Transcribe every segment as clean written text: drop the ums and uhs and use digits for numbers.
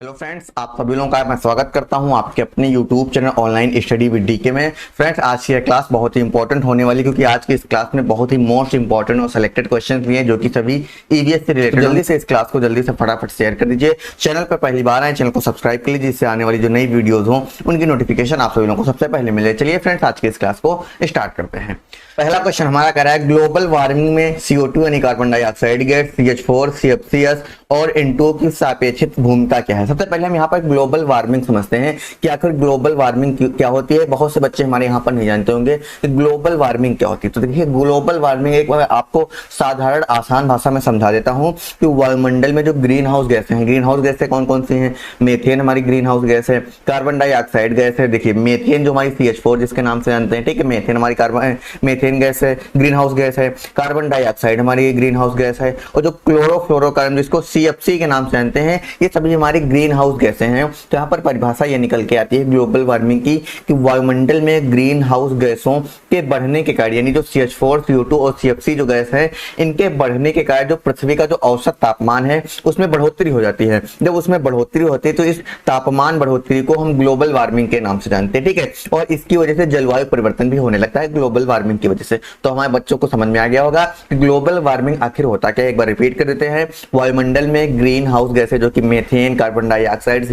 Hello friends, आप सभी लोगों का मैं स्वागत करता हूं आपके अपने YouTube channel online study with DK में। फ्रेंड्स, आज की यह क्लास बहुत ही इंपॉर्टेंट होने वाली, क्योंकि आज की इस क्लास में बहुत ही मोस्ट इंपॉर्टेंट और सिलेक्टेड क्वेश्चंस भी हैं जो कि सभी ईवीएस से रिलेटेड। जल्दी से इस क्लास को जल्दी से फटाफट शेयर कर दीजिए। चैनल पर पहली बार आए, चैनल को सब्सक्राइब कर लीजिए, जिससे आने वाली जो नई वीडियोज हों उनकी नोटिफिकेशन आप सभी लोगों को सबसे पहले मिले। चलिए फ्रेंड्स, आज की इस क्लास को स्टार्ट करते हैं। पहला क्वेश्चन हमारा कह रहा है ग्लोबल वार्मिंग में CO2 यानी carbon dioxide gas, CH4, CFCs और N2 की सापेक्षिक भूमिका क्या है। सबसे पहले हम यहाँ पर ग्लोबल वार्मिंग समझते हैं कि आखिर ग्लोबल वार्मिंग क्या होती है। बहुत से बच्चे हमारे यहाँ पर नहीं जानते होंगे कि ग्लोबल वार्मिंग क्या होती है। तो देखिए, ग्लोबल वार्मिंग एक बार आपको साधारण आसान भाषा में समझा देता हूँ कि वायुमंडल में जो ग्रीन हाउस गैसें हैं, ग्रीन हाउस गैसें कौन कौन सी हैं। मेथेन हमारी ग्रीन हाउस गैस है, कार्बन डाइऑक्साइड गैस है। देखिए, मेथेन जो हमारी CH4 जिसके नाम से जानते हैं, ठीक है, मेथेन हमारी मेथेन गैस है, ग्रीन हाउस गैस है। कार्बन डाइऑक्साइड हमारी ग्रीन हाउस गैस है, और जो क्लोरोफ्लोरोकार्बन जिसको CFC के नाम से जानते हैं, ये सभी हमारी ग्रीन हाउस गैसें हैं। तो यहाँ पर परिभाषा ये निकल के आती है ग्लोबल वार्मिंग की कि वायुमंडल में ग्रीन हाउस गैसों के बढ़ने के कारण, यानी जो CH4, CO2 और CFC जो गैस है, इनके बढ़ने के कारण जो पृथ्वी का जो औसत तापमान है उसमें बढ़ोतरी हो जाती है। जब उसमें बढ़ोतरी होती है तो इस तापमान बढ़ोतरी को हम ग्लोबल वार्मिंग के नाम से जानते हैं, ठीक है। और इसकी वजह से जलवायु परिवर्तन भी होने लगता है ग्लोबल वार्मिंग की वजह से। तो हमारे बच्चों को समझ में आ गया होगा कि ग्लोबल वार्मिंग आखिर होता क्या है। एक बार रिपीट कर देते हैं। वायुमंडल में ग्रीन हाउस गैसें जो कि मेथेन, कार्बन डाइऑक्साइड,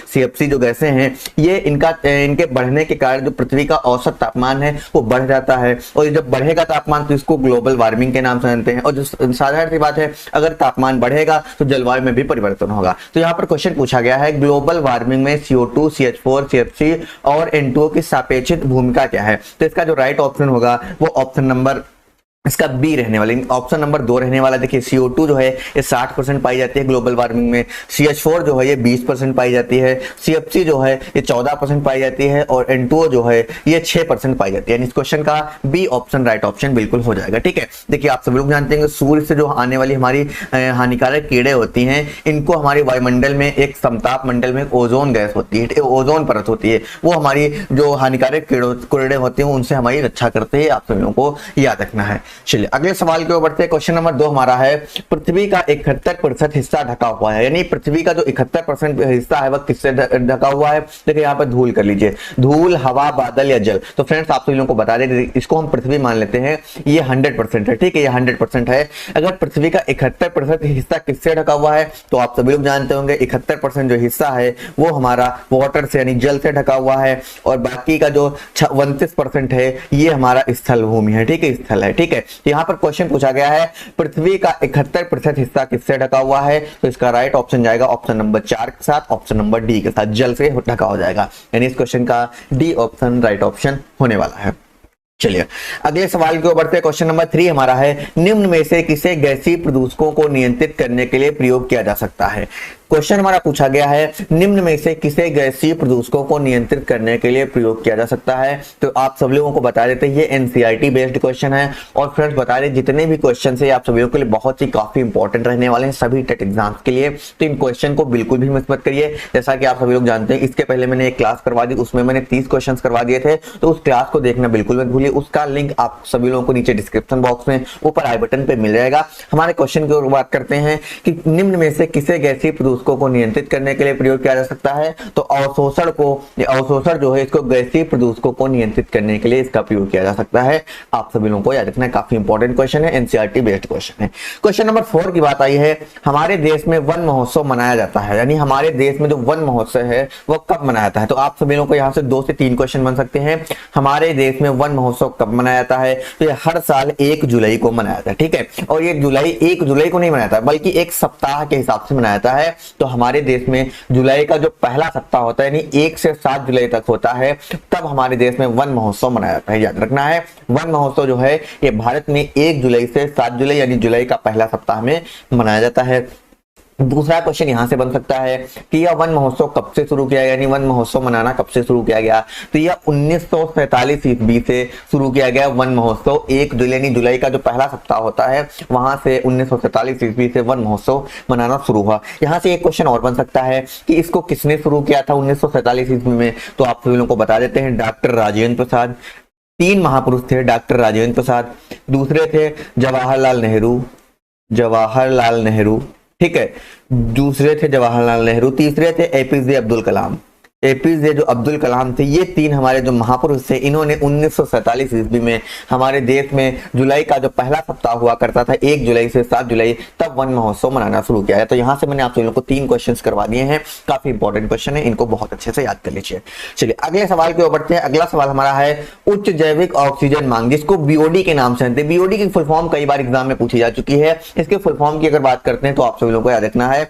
CFC जो गैसें हैं, ये इनके बढ़ने के कारण जो पृथ्वी का औसत तापमान है वो बढ़ जाता है, और जब बढ़ेगा तापमान तो इसको ग्लोबल वार्मिंग के नाम से जानते हैं। और जो साधारण सी बात है, अगर तापमान बढ़ेगा तो जलवायु में भी परिवर्तन होगा। तो यहाँ पर क्वेश्चन पूछा गया है ग्लोबल वार्मिंग में CO2, CH4, CFC और N2 की सापेक्षिक भूमिका क्या है। तो इसका जो राइट ऑप्शन होगा वो ऑप्शन नंबर इसका बी रहने वाला, ऑप्शन नंबर 2 रहने वाला। देखिए, CO2 जो है ये 60% पाई जाती है ग्लोबल वार्मिंग में, CH4 जो है ये 20% पाई जाती है, CFC जो है ये 14% पाई जाती है, और N2 जो है ये 6% पाई जाती है। इस क्वेश्चन का बी ऑप्शन राइट ऑप्शन बिल्कुल हो जाएगा, ठीक है। देखिए, आप सब लोग जानते हैं सूर्य से जो आने वाली हमारी हानिकारक कीड़े होती हैं, इनको हमारे वायुमंडल में एक समताप मंडल में ओजोन गैस होती है, ओजोन परत होती है, वो हमारी जो हानिकारक कीड़े होते हैं उनसे हमारी रक्षा करते हैं। आप सभी लोगों को याद रखना है। चलिए अगले सवाल के ऊपर बढ़ते हैं। क्वेश्चन नंबर 2 हमारा है पृथ्वी का 71% हिस्सा ढका हुआ है, यानी पृथ्वी का जो 71% हिस्सा है वह किससे ढका हुआ है। देखिए, यहाँ पर धूल कर लीजिए, धूल, हवा, बादल या जल। तो फ्रेंड्स, आप सभी लोगों को बता दें, इसको हम पृथ्वी मान लेते हैं, ये 100% है, ठीक है, ये 100% है। अगर पृथ्वी का 71% हिस्सा किससे ढका हुआ है, तो आप सभी लोग जानते होंगे 71% जो हिस्सा है वो हमारा वाटर से यानी जल से ढका हुआ है, और बाकी का जो 29% है ये हमारा स्थल भूमि है, ठीक है, स्थल है, ठीक है। यहाँ पर क्वेश्चन पूछा गया है पृथ्वी का 71% हिस्सा किससे ढका हुआ है। तो इसका राइट ऑप्शन जाएगा ऑप्शन नंबर 4 के साथ, ऑप्शन नंबर डी के साथ, जल से ढका हो जाएगा। यानी इस क्वेश्चन का डी ऑप्शन राइट ऑप्शन होने वाला है। चलिए अगले सवाल के ऊपर पे क्वेश्चन नंबर 3 हमारा है निम्न में से किसे गैसीय प्रदूषकों को नियंत्रित करने के लिए प्रयोग किया जा सकता है। क्वेश्चन हमारा पूछा गया है निम्न में से किसे गैसीय प्रदूषकों को नियंत्रित करने के लिए प्रयोग किया जा सकता है। तो आप सब लोगों को बता देते हैं ये NCERT बेस्ड क्वेश्चन है, और फ्रेंड्स बता दें जितने भी क्वेश्चन है आप सभी लोगों के लिए बहुत ही काफी इंपॉर्टेंट रहने वाले हैं सभी टेट एग्जाम्स के लिए। तो इन क्वेश्चन को बिल्कुल भी मिस मत करिए। जैसा कि आप सभी लोग जानते हैं, इसके पहले मैंने एक क्लास करवा दी, उसमें मैंने 30 क्वेश्चन करवा दिए थे, तो उस क्लास को देखना बिल्कुल मत भूलिए। उसका लिंक आप सभी लोगों को नीचे डिस्क्रिप्शन बॉक्स में ऊपर आई बटन पे मिल जाएगा। हमारे क्वेश्चन की बात करते हैं कि निम्न में से किसे गैसीय प्रदूषकों को नियंत्रित करने के लिए प्रयोग किया जा सकता है। तो अवशोषण जो है इसको गैसीय प्रदूषकों को नियंत्रित करने के लिए इसका प्रयोग किया जा सकता है। आप सभी लोगों को याद रखना है, काफी इंपॉर्टेंट क्वेश्चन है, NCERT बेस्ड क्वेश्चन है। क्वेश्चन नंबर 4 की बात आई है हमारे देश में वन महोत्सव मनाया जाता है, यानी हमारे देश में जो वन महोत्सव है वह कब मनाया जाता है। तो आप सभी लोगों को यहाँ से 2 से 3 क्वेश्चन बन सकते हैं। हमारे देश में वन महोत्सव कब मनाया जाता है, तो ये हर साल 1 जुलाई को मनाया जाता है, ठीक है। और ये 1 जुलाई को नहीं मनाया जाता बल्कि एक सप्ताह के हिसाब से मनाया जाता है। तो हमारे देश में जुलाई का जो पहला सप्ताह होता है, यानी 1 से 7 जुलाई तक होता है, तब हमारे देश में वन महोत्सव मनाया जाता है। याद रखना है, वन महोत्सव जो है ये भारत में 1 जुलाई से 7 जुलाई यानी जुलाई का पहला सप्ताह में मनाया जाता है। दूसरा क्वेश्चन यहां से बन सकता है कि यह वन महोत्सव कब से शुरू किया गया, यानी वन महोत्सव मनाना कब से शुरू किया गया। तो यह 1947 ईस्वी से शुरू किया गया वन महोत्सव। 1 जुलाई यानी जुलाई का जो पहला सप्ताह होता है वहां से 1947 ईस्वी से वन महोत्सव मनाना शुरू हुआ। यहाँ से एक क्वेश्चन और बन सकता है कि इसको किसने शुरू किया था 1947 ईस्वी में। तो आप सभी लोगों को बता देते हैं डॉक्टर राजेंद्र प्रसाद। 3 महापुरुष थे डॉक्टर राजेंद्र प्रसाद, दूसरे थे जवाहरलाल नेहरू, ठीक है। दूसरे थे जवाहरलाल नेहरू, तीसरे थे एपीजे अब्दुल कलाम। एपीजे जो अब्दुल कलाम थे, ये तीन हमारे जो महापुरुष थे, इन्होंने 1947 ईस्वी में हमारे देश में जुलाई का जो पहला सप्ताह हुआ करता था 1 जुलाई से 7 जुलाई, तब वन महोत्सव मनाना शुरू किया है। तो यहाँ से मैंने आप लोगों को 3 क्वेश्चंस करवा दिए हैं, काफी इंपॉर्टेंट क्वेश्चन है, इनको बहुत अच्छे से याद कर लीजिए। चलिए अगले सवाल की ओर बढ़ते हैं। अगला सवाल हमारा है उच्च जैविक ऑक्सीजन मांग, जिसको बीओडी के नाम से जानते हैं। बीओडी की फुल फॉर्म कई बार एग्जाम में पूछी जा चुकी है। इसके फुल फॉर्म की अगर बात करते हैं तो आप सभी लोगों को याद रखना है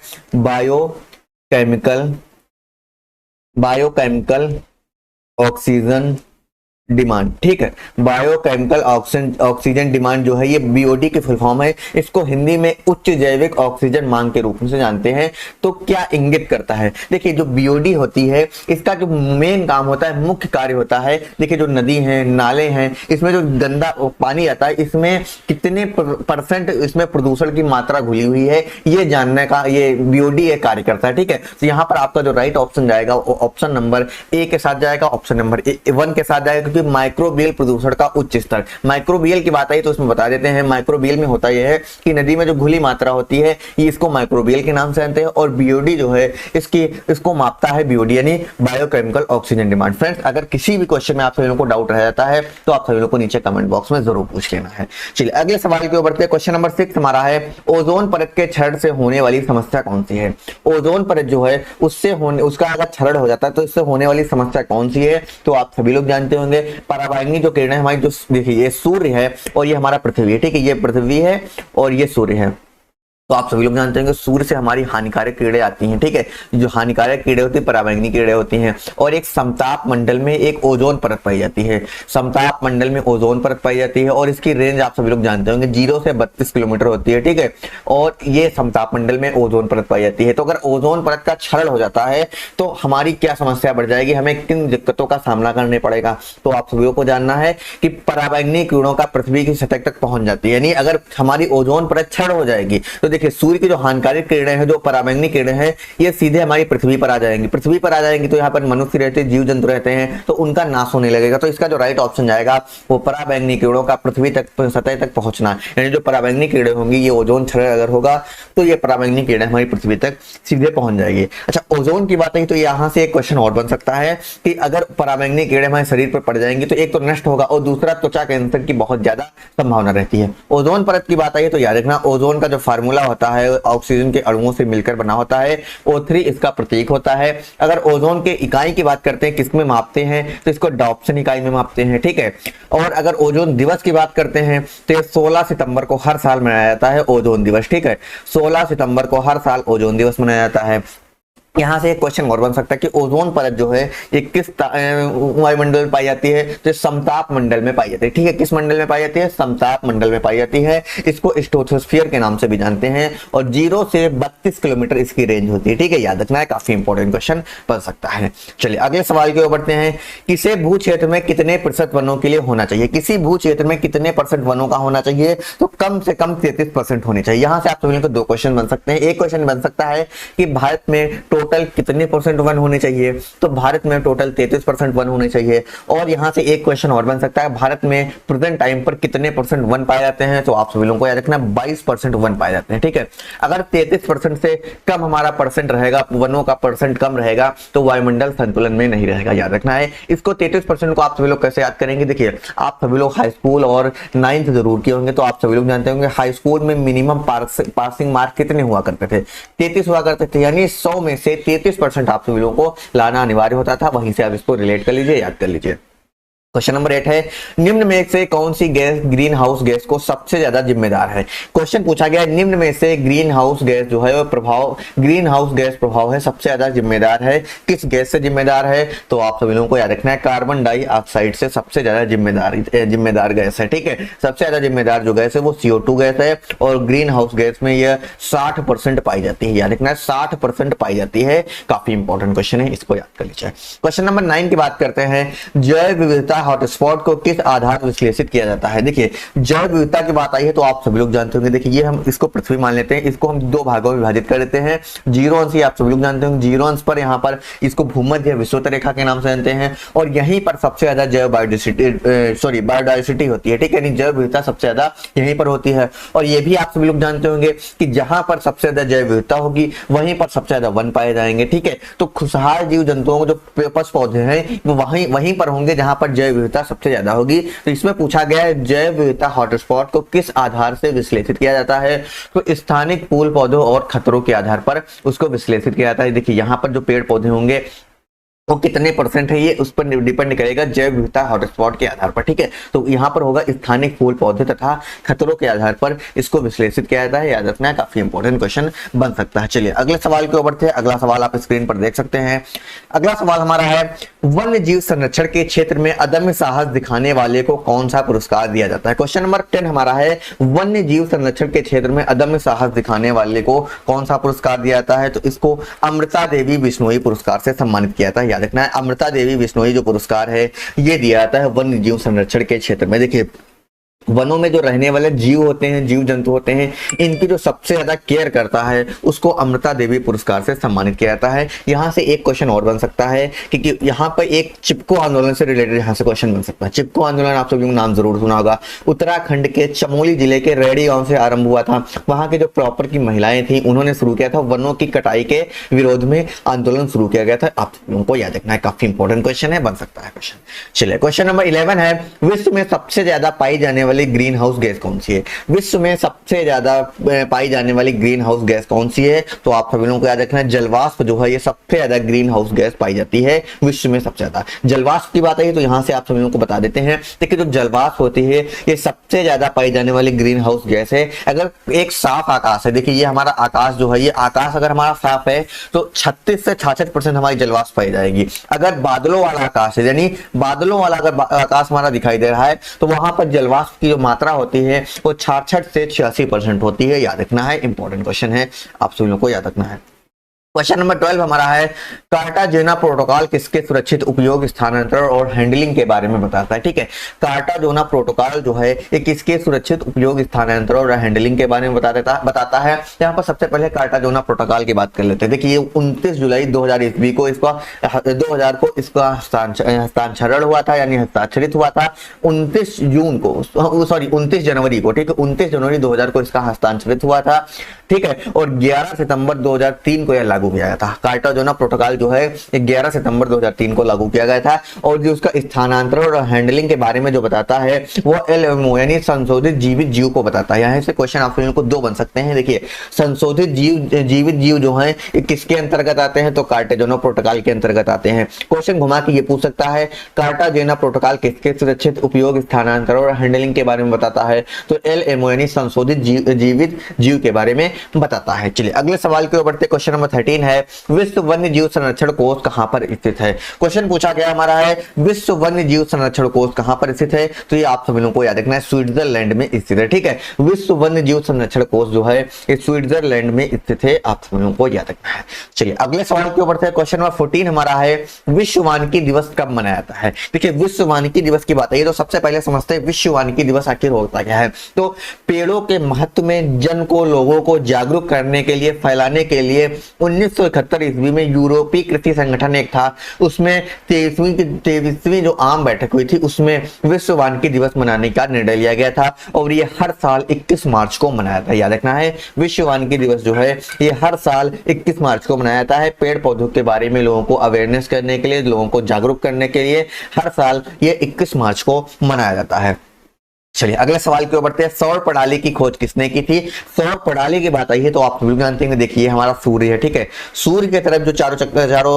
बायोकेमिकल ऑक्सीजन डिमांड। ठीक है, बायोकेमिकल ऑक्सीजन डिमांड जो है ये बीओडी की फुल फॉर्म है। इसको हिंदी में उच्च जैविक ऑक्सीजन मांग के रूप में से जानते हैं। तो क्या इंगित करता है, देखिए जो बीओडी होती है इसका जो मेन काम होता है, मुख्य कार्य होता है, देखिए जो नदी है, नाले हैं, इसमें जो गंदा पानी आता है, इसमें कितने परसेंट इसमें प्रदूषण की मात्रा घुली हुई है, ये जानने का ये बीओडी एक कार्य करता है। ठीक है, तो यहाँ पर आपका जो राइट ऑप्शन जाएगा वो ऑप्शन नंबर ए के साथ जाएगा, ऑप्शन नंबर 1 के साथ जाएगा, क्योंकि माइक्रोबियल प्रदूषण का उच्च स्तर। माइक्रोबियल की बात आई तो उसमें बता देते हैं, माइक्रोबियल में होता यह है कि नदी में जो घुली मात्रा होती है ये इसको माइक्रोबियल के नाम से जानते हैं, और बीओडी जो है इसको मापता है बीओडी यानी बायोकेमिकल ऑक्सीजन डिमांड। फ्रेंड्स अगर किसी भी क्वेश्चन में आप सभी लोगों को डाउट रह जाता है तो आप सभी लोगों को नीचे कमेंट बॉक्स में जरूर पूछ लेना है। चलिए अगले सवाल की ओर बढ़ते हैं। क्वेश्चन नंबर 6 हमारा है ओजोन परत के क्षरण से होने वाली समस्या कौन सी है। ओजोन परत जो है उसका अगर क्षरण हो जाता है तो इससे होने वाली समस्या कौन सी है, तो आप सभी लोग जानते होंगे पराबैंगनी जो किरणें हमारी, जो देखिए ये सूर्य है और ये हमारा पृथ्वी है। ठीक है, ये पृथ्वी है और ये सूर्य है। तो आप सभी लोग जानते हैं कि सूर्य से हमारी हानिकारक किरणें आती हैं। ठीक है, जो हानिकारक किरणें होती है पराबैंगनी किरणें होती हैं, और एक समताप मंडल में एक ओजोन परत पाई जाती है। समताप मंडल में ओजोन परत पाई जाती है और इसकी रेंज आप सभी लोग जानते होंगे 0 से 32 किलोमीटर होती है। ठीक है, और ये समताप मंडल में ओजोन परत पाई जाती है। तो अगर ओजोन परत का क्षरण हो जाता है तो हमारी क्या समस्या बढ़ जाएगी, हमें किन दिक्कतों का सामना करना पड़ेगा, तो आप सभी को जानना है कि पराबैंगनी किरणों का पृथ्वी की सतह तक पहुंच जाती है। यानी अगर हमारी ओजोन परत क्षरण हो जाएगी तो देखिए सूर्य की जो हानिकारक किरणें हैं, जो पराबैंगनी किरणें हैं, ये सीधे हमारी पृथ्वी पर आ जाएंगी। पृथ्वी पर आ जाएंगी तो यहाँ पर मनुष्य रहते हैं, जीव जंतु रहते हैं, तो उनका नाश होने लगेगा। तो इसका जो राइट ऑप्शन जाएगा वो पराबैंगनी किरणों का पृथ्वी तक सतह तक पहुंचना, यानी जो पराबैंगनी किरणें होंगी, ये ओजोन क्षरण अगर होगा तो ये पराबैंगनी किरणें हमारी पृथ्वी तक सीधे पहुंच जाएगी। अच्छा, ओजोन की बात है तो यहाँ से एक क्वेश्चन और बन सकता है कि अगर पराबैंगनी किरणें हमारे शरीर पर पड़ जाएंगी तो एक तो नष्ट होगा और दूसरा त्वचा कैंसर की बहुत ज्यादा संभावना रहती है। ओजोन परत की बात आई तो याद रखना ओजोन का जो फार्मूला होता है ऑक्सीजन के अणुओं से मिलकर बना होता है, O3 इसका प्रतीक होता है। अगर ओजोन के इकाई की बात करते हैं किसमें मापते हैं तो इसको डॉप्सन इकाई में मापते हैं। ठीक है, और अगर ओजोन दिवस की बात करते हैं तो ये 16 सितंबर को हर साल मनाया जाता है ओजोन दिवस। ठीक है, 16 सितंबर को हर साल ओजोन दिवस मनाया जाता है। यहाँ से एक क्वेश्चन और बन सकता है कि ओजोन परत जो है ये किस वायुमंडल में पाई जाती है, तो समताप मंडल में पाई जाती है। ठीक है, किस मंडल में पाई जाती है, समताप मंडल में पाई जाती है। इसको स्ट्रेटोस्फीयर के नाम से भी जानते हैं और 0 से 32 किलोमीटर इसकी रेंज होती है। ठीक है, याद रखना है, काफी इंपॉर्टेंट क्वेश्चन बन सकता है। चलिए अगले सवाल की ओर बढ़ते हैं। किसी भू क्षेत्र में कितने प्रतिशत वनों के लिए होना चाहिए, किसी भू क्षेत्र में कितने % वनों का होना चाहिए, तो कम से कम 33% होने चाहिए। यहाँ से आप सभी को 2 क्वेश्चन बन सकते हैं। एक क्वेश्चन बन सकता है कि भारत में टोटल कितने % वन होने चाहिए, तो भारत में टोटल 33% वन होने चाहिए। और यहां से एक क्वेश्चन और बन सकता है भारत में प्रेजेंट टाइम पर कितने % वन पाए जाते हैं, तो आप सभी लोगों को याद रखना 22% वन पाए जाते हैं। ठीक है, अगर 33% से कम हमारा % रहेगा, वनों का % कम रहेगा तो वायुमंडल संतुलन में नहीं रहेगा, याद रखना है इसको। 33% को आप सभी लोग कैसे याद करेंगे, देखिए आप सभी लोग हाई स्कूल और 9th जरूर किए होंगे, तो आप सभी लोग जानते होंगे हाई स्कूल में मिनिमम पासिंग मार्क कितने हुआ करते थे, 33 हुआ करते थे। यानी 100 में से 33% आप सभी लोगों को लाना अनिवार्य होता था। वहीं से आप इसको रिलेट कर लीजिए, याद कर लीजिए। क्वेश्चन नंबर 8 है निम्न में से कौन सी गैस ग्रीन हाउस गैस को सबसे ज्यादा जिम्मेदार है। क्वेश्चन पूछा गया निम्न में से ग्रीन हाउस गैस जो है वो प्रभाव, ग्रीन हाउस गैस प्रभाव है सबसे ज्यादा जिम्मेदार है, किस गैस से जिम्मेदार है, तो आप सभी लोगों को याद रखना है कार्बन डाइऑक्साइड से सबसे ज्यादा जिम्मेदार गैस है। ठीक है, सबसे ज्यादा जिम्मेदार जो गैस है वो CO2 गैस है और ग्रीन हाउस गैस में यह 60% पाई जाती है, याद रखना है 60% पाई जाती है। काफी इंपॉर्टेंट क्वेश्चन है, इसको याद कर लीजिए। क्वेश्चन नंबर 9 की बात करते हैं जैव विविधता हॉटस्पॉट को किस आधार पर विश्लेषित किया जाता है? देखिए जैव विविधता की बात आई है तो आप सभी लोग जानते होंगे। देखिए ये हम इसको पृथ्वी मान लेते हैं, इसको हम दो भागों में विभाजित कर देते हैं। 0 अंश आप सभी लोग जानते होंगे, 0 अंश पर यहाँ पर इसको भूमध्य विषुवत रेखा के नाम से जानते हैं और यहीं पर सबसे ज्यादा जैव बायोडाइवर्सिटी होती है, ठीक है, यानी जैव विविधता सबसे ज्यादा यहीं पर होती है। और ये भी आप सभी लोग जानते होंगे कि जहां पर सबसे ज्यादा जैव विविधता होगी वहीं पर सबसे ज्यादा वन पाए जाएंगे, ठीक है। तो खुशहाल जीव जंतुओं को जो पशु पौधे हैं वो वहीं पर होंगे जहां पर जैव विविधता सबसे ज्यादा होगी। तो इसमें पूछा गया है जैव विविधता हॉटस्पॉट को किस आधार से विश्लेषित किया जाता है? तो स्थानिक फूल पौधों और खतरों के आधार पर उसको विश्लेषित किया जाता है। देखिए यहाँ पर जो पेड़ पौधे होंगे वो कितने परसेंट है ये उस पर डिपेंड करेगा जैव विविधता हॉटस्पॉट के आधार पर, ठीक है। तो यहाँ पर होगा स्थानिक फूल पौधे तथा खतरों के आधार पर इसको विश्लेषित किया जाता है। याद रखना है, काफी इंपॉर्टेंट क्वेश्चन बन सकता है। चलिए अगले सवाल के ऊपर थे। अगला सवाल आप स्क्रीन पर देख सकते हैं। अगला सवाल हमारा है वन्य जीव संरक्षण के क्षेत्र में अदम्य साहस दिखाने वाले को कौन सा पुरस्कार दिया जाता है? क्वेश्चन नंबर 10 हमारा है वन्य जीव संरक्षण के क्षेत्र में अदम्य साहस दिखाने वाले को कौन सा पुरस्कार दिया जाता है? तो इसको अमृता देवी बिश्नोई पुरस्कार से सम्मानित किया जाता है। याद रखना है, अमृता देवी बिश्नोई जो पुरस्कार है ये दिया जाता है वन्य जीव संरक्षण के क्षेत्र में। देखिए वनों में जो रहने वाले जीव होते हैं, जीव जंतु होते हैं, इनकी जो सबसे ज्यादा केयर करता है उसको अमृता देवी पुरस्कार से सम्मानित किया जाता है। यहाँ से एक क्वेश्चन और बन सकता है क्योंकि यहाँ पर एक चिपको आंदोलन से रिलेटेड यहाँ से क्वेश्चन बन सकता है। चिपको आंदोलन आप सभी को नाम जरूर सुना होगा। उत्तराखंड के चमोली जिले के रेडी गांव से आरंभ हुआ था। वहां के जो प्रॉपर की महिलाएं थी उन्होंने शुरू किया था, वनों की कटाई के विरोध में आंदोलन शुरू किया गया था। आप लोगों को याद रखना है, काफी इंपॉर्टेंट क्वेश्चन है, बन सकता है क्वेश्चन। चलिए क्वेश्चन नंबर 11 है विश्व में सबसे ज्यादा पाई जाने वाली ग्रीन हाउस गैस कौन सी है? विश्व में सबसे ज्यादा पाई जाने वाली ग्रीन हाउस गैस कौन सी है? तो आप सभी लोगों को याद रखना है जलवाष्प जो है ये सबसे ज्यादा ग्रीन हाउस गैस पाई जाती है विश्व में सबसे ज्यादा। जलवाष्प की बात आई तो यहां से आप सभी लोगों को बता देते हैं। देखिए जो जलवाष्प होती है ये सबसे ज्यादा पाई जाने वाली ग्रीन हाउस गैस है। अगर एक साफ आकाश है, देखिए ये हमारा आकाश जो है, ये आकाश अगर हमारा साफ है तो 36 से 66% हमारी जलवाष्प पाई जाएगी। अगर बादलों वाला आकाश है, यानी बादलों वाला अगर आकाश हमारा दिखाई दे रहा है तो वहां पर जलवाष्प की जो मात्रा होती है वो 66 से 86% होती है। याद रखना है, इंपॉर्टेंट क्वेश्चन है, आप सभी लोगों को याद रखना है। क्वेश्चन नंबर 12 हमारा है कार्टाजेना प्रोटोकॉल किसके सुरक्षित उपयोग, स्थानांतरण और हैंडलिंग के बारे में बताता है, ठीक है। कार्टाजेना प्रोटोकॉल जो है ये किसके सुरक्षित उपयोग, स्थानांतरण और हैंडलिंग के बारे में बताता है। यहाँ पर सबसे पहले कार्टाजेना प्रोटोकॉल की बात कर लेते हैं। देखिए 29 जुलाई 2000 ईस्वी को इसका हस्ताक्षरण हुआ था, यानी हस्ताक्षरित हुआ था 29 जनवरी को, ठीक है, 29 जनवरी 2000 को इसका हस्ताक्षरित हुआ था, ठीक है। और 11 सितंबर 2003 को यह लागू किया गया था। कार्टाजेना प्रोटोकॉल जो है 11 सितंबर 2003 को लागू किया गया था। और जो उसका स्थानांतरण और हैंडलिंग के बारे में जो बताता है वो LMO यानी संशोधित जीवित जीव को बताता है। यहाँ से क्वेश्चन आप लोगों को दो बन सकते हैं। देखिए संशोधित जीवित जीव जो है किसके अंतर्गत आते हैं? तो कार्टाजेना प्रोटोकॉल के अंतर्गत आते हैं। क्वेश्चन घुमा के ये पूछ सकता है कार्टाजेना प्रोटोकॉल किसके सुरक्षित उपयोग, स्थानांतरण और हैंडलिंग के बारे में बताता है? तो LMO यानी संशोधित जीवित जीव के बारे में बताता है। चलिए अगले सवाल के ऊपर क्वेश्चन नंबर 13 है विश्व वन्य जीव संरक्षण कोष कहां पर स्थित है? क्वेश्चन पूछा गया हमारा है विश्व वन्य जीव संरक्षण कोष कहां पर स्थित है? तो ये आप सभी लोगों को याद रखना है स्विट्जरलैंड में स्थित है, ठीक है। विश्व वन्य जीव संरक्षण कोष जो है ये स्विट्जरलैंड में स्थित है, आप सभी लोगों को याद रखना है। चलिए अगले सवाल के ऊपर क्वेश्चन नंबर 14 हमारा है विश्व वानिकी दिवस कब मनाया जाता है? देखिए विश्व वानिकी दिवस की बात है तो सबसे पहले समझते हैं विश्व वानिकी दिवस आखिर होता क्या है। तो पेड़ों के महत्व में जन को, लोगों को जागरूक करने के लिए, फैलाने के लिए 1971 ईस्वी में यूरोपीय कृषि संगठन एक था, उसमें 23वीं जो आम बैठक हुई थी उसमें विश्व वानिकी दिवस मनाने का निर्णय लिया गया था और ये हर साल 21 मार्च को मनाया था। याद रखना है विश्व वानिकी दिवस जो है ये हर साल 21 मार्च को मनाया जाता है। पेड़ पौधों के बारे में लोगों को अवेयरनेस करने के लिए, लोगों को जागरूक करने के लिए हर साल ये 21 मार्च को मनाया जाता है। चलिए अगले सवाल के ऊपर सौर प्रणाली की खोज किसने की थी? सौर प्रणाली की बात आई है तो आप सभी जानते हैं, देखिए हमारा सूर्य है, ठीक है। सूर्य के तरफ जो चारों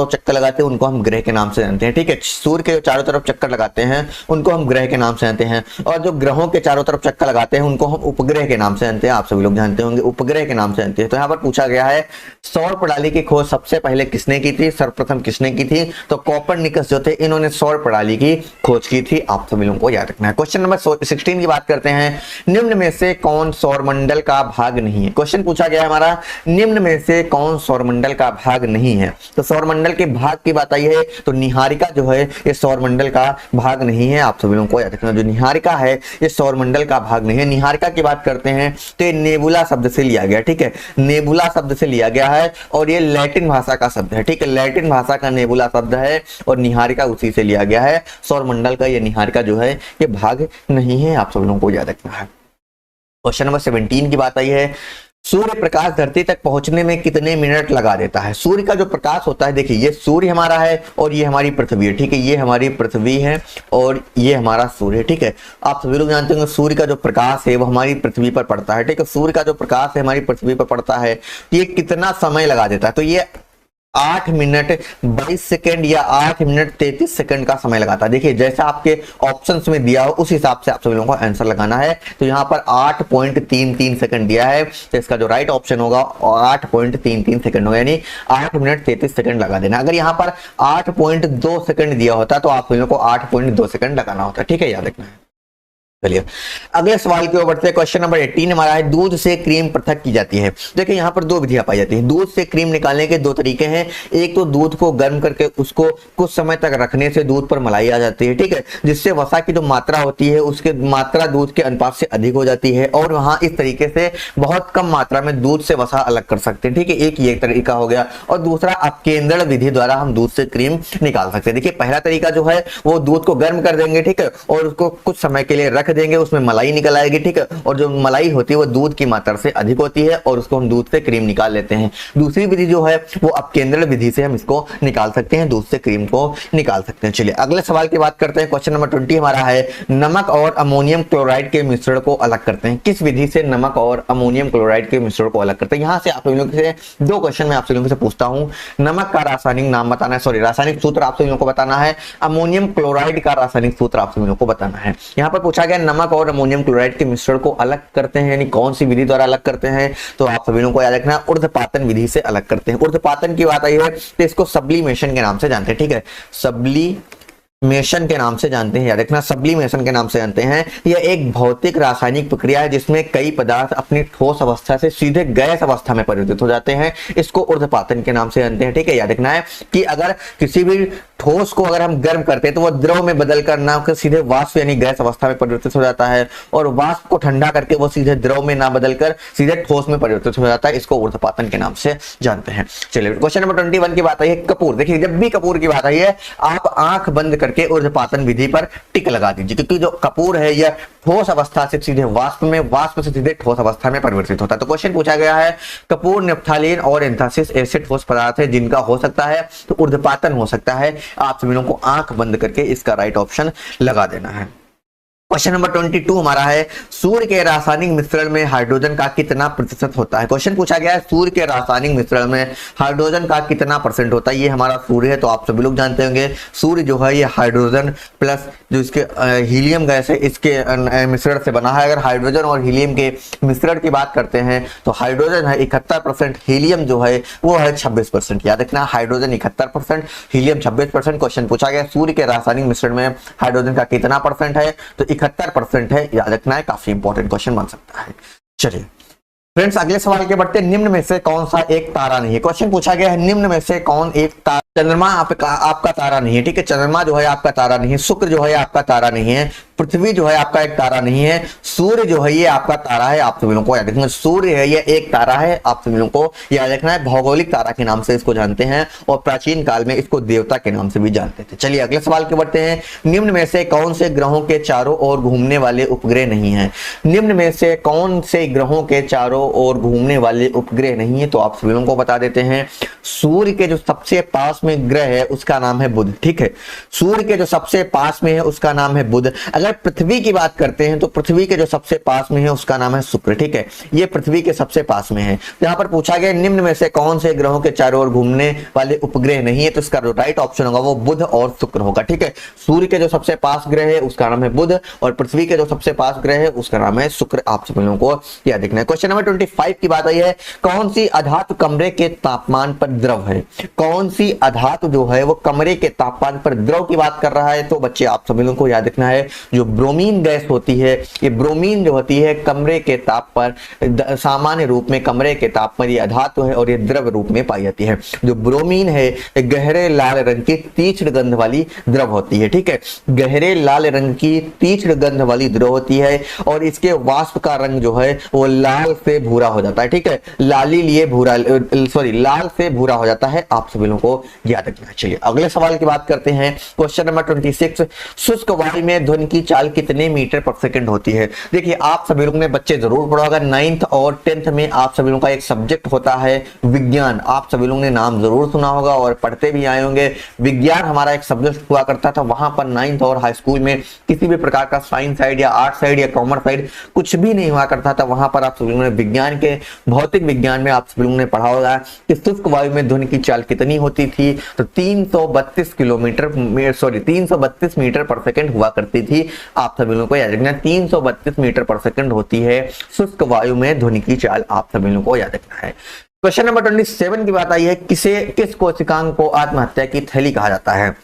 चक्कर लगाते हैं उनको हम ग्रह के नाम से जानते हैं, ठीक है। सूर्य के चारों तरफ चक्कर लगाते हैं उनको हम ग्रह के नाम से जानते हैं और जो ग्रहों के चारों तरफ चक्कर लगाते हैं उनको हम उपग्रह के नाम से जानते हैं। आप सभी लोग जानते होंगे उपग्रह के नाम से जानते हैं। तो यहाँ पर पूछा गया है सौर प्रणाली की खोज सबसे पहले किसने की थी, सर्वप्रथम किसने की थी? तो कोपरनिकस जो थे इन्होंने सौर प्रणाली की खोज की थी। आप सभी लोगों को याद रखना है। क्वेश्चन नंबर 16 की बात करते हैं, निम्न में से कौन सौरमंडल का भाग नहीं है। क्वेश्चन पूछा गया है हमारा, निम्न में से कौन सौरमंडल का भाग नहीं है। तो सौरमंडल के भाग की बात आई है तो निहारिका जो है ये सौरमंडल का भाग नहीं है। आप सभी लोगों को याद रखना, जो निहारिका है ये सौरमंडल का भाग नहीं है। निहारिका की बात करते हैं तो ये नेबुला शब्द से लिया गया, ठीक है, नेबुला शब्द से लिया गया है और ये लैटिन भाषा का शब्द है, ठीक है, लैटिन भाषा का नेबुला शब्द है और निहारिका उसी से लिया गया है। सौरमंडल का ये निहारिका जो है ये भाग नहीं है। आप सभी लोगों को याद रखना है। क्वेश्चन नंबर 17 की बात आई है, सूर्य प्रकाश धरती तक पहुंचने में कितने मिनट लगा देता है। सूर्य का जो प्रकाश होता है, देखिए ये सूर्य हमारा है और ये हमारी पृथ्वी है, ठीक है, ये हमारी पृथ्वी है और ये हमारा सूर्य है, ठीक है। आप सभी लोग जानते होंगे सूर्य का जो प्रकाश है वो हमारी पृथ्वी पर पड़ता है, ठीक है, सूर्य का जो प्रकाश है हमारी पृथ्वी पर पड़ता है, ये कितना समय लगा देता है। तो ये 8 मिनट 22 सेकंड या 8 मिनट 33 सेकंड का समय लगाता है। देखिए जैसा आपके ऑप्शंस में दिया हो उस हिसाब से आप सभी लोगों को आंसर लगाना है। तो यहाँ पर 8.33 सेकंड दिया है तो इसका जो राइट ऑप्शन होगा 8.33 सेकंड होगा, यानी 8 मिनट 33 सेकंड लगा देना। अगर यहाँ पर 8.2 सेकंड दिया होता तो आप सभी लोगों को 8.2 सेकंड लगाना होता, ठीक है, याद रखना है। चलिए अगले सवाल की ओर बढ़ते हैं। क्वेश्चन नंबर 18 हमारा है, दूध से क्रीम पृथक की जाती है। देखिए यहाँ पर दो विधियां पाई जाती हैं। दूध से क्रीम निकालने के दो तरीके हैं। एक तो दूध को गर्म करके उसको कुछ समय तक रखने से दूध पर मलाई आ जाती है, ठीक है, जिससे वसा की जो मात्रा होती है उसके मात्रा दूध के अनुपात से अधिक हो जाती है और वहां इस तरीके से बहुत कम मात्रा में दूध से वसा अलग कर सकते हैं, ठीक है, एक ये तरीका हो गया। और दूसरा अपकेंद्रण विधि द्वारा हम दूध से क्रीम निकाल सकते हैं। देखिए पहला तरीका जो है वो दूध को गर्म कर देंगे, ठीक है, और उसको कुछ समय के लिए रख देंगे, उसमें मलाई निकल आएगी, ठीक है, और जो मलाई होती है वो दूध की मात्रा से अधिक होती है और उसको हम दूध से क्रीम निकाल लेते हैं। दूसरी विधि जो है वो अपकेंद्रण विधि से हम इसको निकाल सकते हैं, दूध से क्रीम को निकाल सकते हैं। चलिए अगले सवाल की बात करते हैं। क्वेश्चन नंबर 20 हमारा है, नमक और अमोनियम क्लोराइड के मिश्रण को अलग करते हैं। किस विधि से नमक और अमोनियम क्लोराइड के मिश्रण को अलग करते हैं। यहां से आप लोगों से दो क्वेश्चन मैं आप लोगों से पूछता हूं। नमक का रासायनिक नाम बताना है, सॉरी रासायनिक सूत्र आप लोगों को बताना है। अमोनियम क्लोराइड का रासायनिक सूत्र आप लोगों को बताना है। यहां पर पूछा गया नमक और अमोनियम क्लोराइड के मिश्रण को अलग करते हैं, यानी कौन सी विधि द्वारा अलग करते हैं। तो आप सभी लोगों को याद रखना है ऊर्ध्वपातन विधि से अलग करते हैं। ऊर्ध्वपातन की बात आई है तो इसको सब्लिमेशन के नाम से जानते हैं, ठीक है, सब्लिमेशन के नाम से जानते हैं, याद रखना सब्लिमेशन के नाम से जानते हैं। यह एक भौतिक रासायनिक प्रक्रिया है जिसमें कई पदार्थ अपनी ठोस अवस्था से सीधे गैस अवस्था में परिवर्तित हो जाते हैं, इसको ऊर्ध्वपातन के नाम से जानते हैं, ठीक है। याद रखना है कि अगर किसी भी ठोस को अगर हम गर्म करते हैं तो वह द्रव में बदलकर ना होकर सीधे वाष्प यानी गैस अवस्था में परिवर्तित हो जाता है, और वाष्प को ठंडा करके वो सीधे द्रव में ना बदलकर सीधे ठोस में परिवर्तित हो जाता है, इसको ऊर्ध्वपातन के नाम से जानते हैं। चलिए क्वेश्चन नंबर 21 की बात आई है, कपूर। देखिए जब भी कपूर की बात आई है आप आंख बंद करके ऊर्ध्वपातन विधि पर टिक लगा दीजिए, क्योंकि जो कपूर है यह ठोस अवस्था से सीधे वाष्प में, वाष्प से सीधे ठोस अवस्था में परिवर्तित होता है। तो क्वेश्चन पूछा गया है, कपूर, नेफ्थालीन और एंथ्रासिस ऐसे ठोस पदार्थ है जिनका हो सकता है तो ऊर्ध्वपातन हो सकता है। आप सभी लोगों को आंख बंद करके इसका राइट ऑप्शन लगा देना है। क्वेश्चन नंबर 22 हमारा है, सूर्य के रासायनिक मिश्रण में हाइड्रोजन का कितना प्रतिशत होता है। क्वेश्चन पूछा गया है सूर्य के रासायनिक मिश्रण में हाइड्रोजन का कितना परसेंट होता है। ये हमारा सूर्य है तो आप सभी लोग जानते होंगे सूर्य जो है ये हाइड्रोजन प्लस जो इसके हीलियम गैस है इसके मिश्रण से बना है। अगर हाइड्रोजन और हीलियम के मिश्रण की बात करते हैं तो हाइड्रोजन है 71%, हीलियम जो है वो है 26%। याद रखना हाइड्रोजन 71%, हीलियम 26%। क्वेश्चन पूछा गया सूर्य के रासायनिक मिश्रण में हाइड्रोजन का कितना परसेंट है, तो 71% है, याद रखना है, काफी इंपॉर्टेंट क्वेश्चन बन सकता है। चलिए फ्रेंड्स अगले सवाल के बढ़ते, निम्न में से कौन सा एक तारा नहीं है। क्वेश्चन पूछा गया है निम्न में से कौन एक तारा, चंद्रमा आपका तारा नहीं है, ठीक है, चंद्रमा जो है आपका तारा नहीं है, शुक्र जो है आपका तारा नहीं है, पृथ्वी जो है आपका एक तारा नहीं है, सूर्य जो है ये आपका तारा है। आप सभी लोगों को याद रखना सूर्य है ये एक तारा है, आप सभी लोगों को याद रखना है। भौगोलिक तारा के नाम से इसको जानते हैं और प्राचीन काल में इसको देवता के नाम से भी जानते थे। चलिए अगले सवाल के बढ़ते हैं, निम्न में से कौन से ग्रहों के चारों ओर घूमने वाले उपग्रह नहीं है। निम्न में से कौन से ग्रहों के चारों ओर घूमने वाले उपग्रह नहीं है, तो आप सभी लोगों को बता देते हैं सूर्य के जो सबसे पास में ग्रह है उसका नाम है बुध, ठीक है, सूर्य के जो सबसे पास में है उसका नाम है बुध। अगर पृथ्वी की बात करते हैं तो पृथ्वी के जो सबसे पास में है उसका नाम है शुक्र, ठीक है, ये पृथ्वी के सबसे पास में है। यहाँ पर पूछा गया निम्न में से कौन से ग्रहों के चारों ओर घूमने वाले उपग्रह नहीं है, तो इसका जो राइट ऑप्शन होगा वो बुध और शुक्र होगा, ठीक है। सूर्य के जो सबसे पास ग्रह है उसका नाम है बुध और पृथ्वी के जो सबसे पास ग्रह है उसका नाम है शुक्र। आप सभी लोगों को याद रखना है। क्वेश्चन नंबर 25 की बात आई है, कौन सी अधातु कमरे के तापमान पर द्रव है। कौन सी अधातु जो है वो कमरे के तापमान पर द्रव की बात कर रहा है, तो बच्चे आप सभी लोगों को याद रखना है जो ब्रोमीन गैस होती है, ये ब्रोमीन जो होती है कमरे के ताप पर, सामान्य रूप में कमरे के ताप पर यह धातु है और ये द्रव रूप में पाई जाती है। जो ब्रोमीन है गहरे लाल रंग की तीक्ष्ण गंध वाली द्रव होती है, ठीक है, गहरे लाल रंग की तीक्ष्ण गंध वाली द्रव होती है और इसके वाष्प का रंग जो है वो लाल से भूरा हो जाता है, ठीक है, लाल से भूरा हो जाता है। आप सभी लोगों को याद रखना चाहिए। अगले सवाल की बात करते हैं, क्वेश्चन नंबर 26, शुष्क वायु में ध्वनि की चाल कितने मीटर पर सेकंड होती है? देखिए आप सभी लोगों ने बच्चे जरूर पढ़ा होगा, 9th और 10th में आप सभी लोगों का एक सब्जेक्ट होता है विज्ञान, आप सभी लोगों ने नाम जरूर सुना होगा और पढ़ते भी आए होंगे। विज्ञान हमारा एक सब्जेक्ट हुआ करता था, वहां पर 9th और हाई स्कूल में किसी भी प्रकार का साइंस साइड या आर्ट साइड या कॉमर्स साइड कुछ भी नहीं हुआ करता था। वहां पर आप सभी लोगों ने विज्ञान के भौतिक विज्ञान में आप सभी लोगों ने पढ़ा होगा कि शुष्क वायु में ध्वनि की चाल कितनी होती थी, तो 332 मीटर पर सेकंड हुआ करती थी। आप सभी लोगों को याद रखना 332 मीटर पर सेकंड होती है शुष्क वायु में ध्वनि की चाल, आप सभी लोगों को याद रखना है। क्वेश्चन नंबर 27 की बात आई है, किस कोशिकांग को आत्महत्या की थैली कहा जाता है?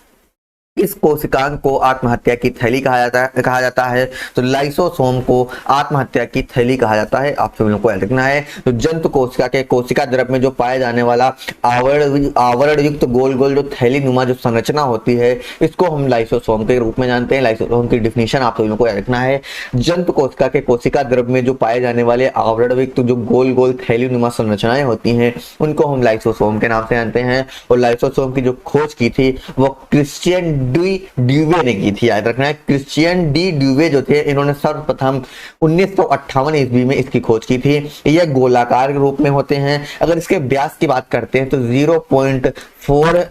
इस कोशिकांग को आत्महत्या की थैली कहा जाता है, तो लाइसोसोम को आत्महत्या की थैली कहा जाता है। आप सभी लोगों को याद रखना है। तो जंतु कोशिका के कोशिका द्रव में जो पाया जाने वाला आवरण युक्त गोल गोल जो थैली नुमा जो संरचना होती है, इसको हम लाइसोसोम के रूप में जानते हैं। लाइसोसोम की डिफिनीशन आप सभी लोगों को याद रखना है। जंतु कोशिका के कोशिका द्रव में जो पाए जाने वाले आवरण युक्त जो गोल गोल थैली नुमा संरचनाएं होती हैं, उनको हम लाइसोसोम के नाम से जानते हैं। और लाइसोसोम की जो खोज की थी वो क्रिश्चियन डी ड्यूवे ने की थी, याद रखना है। क्रिश्चियन डी ड्यूवे जो थे, इन्होंने सर्वप्रथम 1958 ईस्वी में इसकी खोज की थी। यह गोलाकार रूप में होते हैं। अगर इसके व्यास की बात करते हैं तो 0.4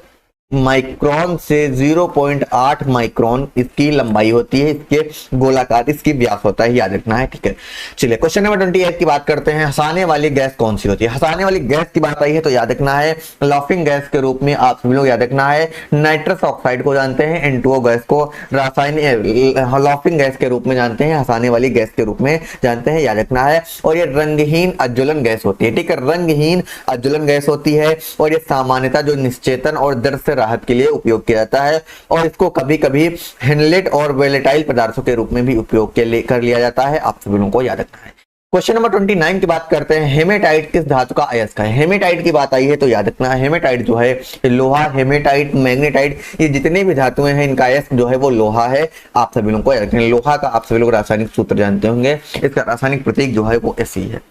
माइक्रोन से 0.8 माइक्रोन इसकी लंबाई होती है, इसके गोलाकार इसकी व्यास होता है, याद रखना है, ठीक है। चलिए क्वेश्चन नंबर 28 की बात करते हैं, हंसाने वाली गैस कौन सी होती है? हंसाने वाली गैस की बात आई है तो याद रखना है लाफिंग गैस के रूप में आप सभी लोग याद रखना है नाइट्रस ऑक्साइड को जानते हैं, N2O गैस को रासायनिक लाफिंग गैस के रूप में जानते हैं, हंसाने वाली गैस के रूप में जानते हैं, याद रखना है। और ये रंगहीन अज्वलन गैस होती है, ठीक है, रंगहीन अज्वलन गैस होती है और ये सामान्यतः जो निश्चेतन और दर्द से राहत के लिए उपयोग किया जाता है और इसको कभी कभी हेनलेट और वेलेटाइल पदार्थों के रूप में भी उपयोग कर लिया जाता है। आप सभी लोगों को याद रखना है। क्वेश्चन नंबर 29 की बात करते हैं, हेमेटाइट किस धातु का अयस्क है? हेमेटाइट की बात आई है तो याद रखना है हेमेटाइट जो है लोहा, हेमेटाइट, मैग्नेटाइट, ये जितने भी धातुएं हैं इनका अयस्क जो है वो लोहा है। आप सभी लोगों को याद रखना है। लोहा का आप सभी लोग रासायनिक सूत्र जानते होंगे, इसका रासायनिक प्रतीक जो है वो Fe है।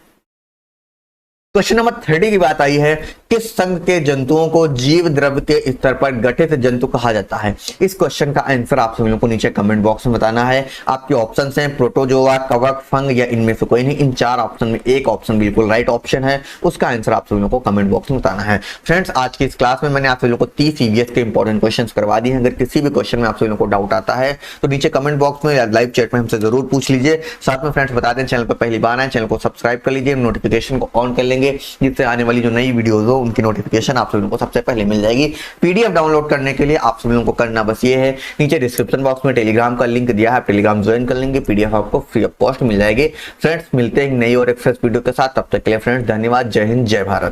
क्वेश्चन नंबर 30 की बात आई है, किस संघ के जंतुओं को जीव द्रव्य के स्तर पर गठित जंतु कहा जाता है? इस क्वेश्चन का आंसर आप सभी लोगों को नीचे कमेंट बॉक्स में बताना है। आपके ऑप्शंस हैं प्रोटोजोआ, कवक, फंग या इनमें से कोई नहीं। इन 4 ऑप्शन में एक ऑप्शन बिल्कुल राइट ऑप्शन है, उसका आंसर आप सभी लोगों को कमेंट बॉक्स में बताना है। फ्रेंड्स आज की इस क्लास में मैंने आप सभी लोगों को 30 ईवीएस के इंपॉर्टेंट क्वेश्चन करवा दिए हैं। अगर किसी भी क्वेश्चन में आप सभी लोगों को डाउट आता है तो नीचे कमेंट बॉक्स में या लाइव चैट में हमसे जरूर पूछ लीजिए। साथ में फ्रेंड्स बता दें, चैनल पर पहली बार आए चैनल को सब्सक्राइब कर लीजिए, नोटिफिकेशन को ऑन कर लेंगे, जिससे आने वाली जो नई वीडियोस हो उनकी नोटिफिकेशन आप सभी लोगों को सबसे पहले मिल जाएगी। पीडीएफ डाउनलोड करने के लिए आप सभी लोगों को करना बस ये है, नीचे डिस्क्रिप्शन बॉक्स में टेलीग्राम का लिंक दिया है, टेलीग्राम ज्वाइन कर लेंगे, पीडीएफ आपको फ्री ऑफ कॉस्ट मिल जाएगी। फ्रेंड्स मिलते हैं नई और एक फ्रेश वीडियो के साथ, तब तक के लिए फ्रेंड्स धन्यवाद। जय हिंद, जय भारत।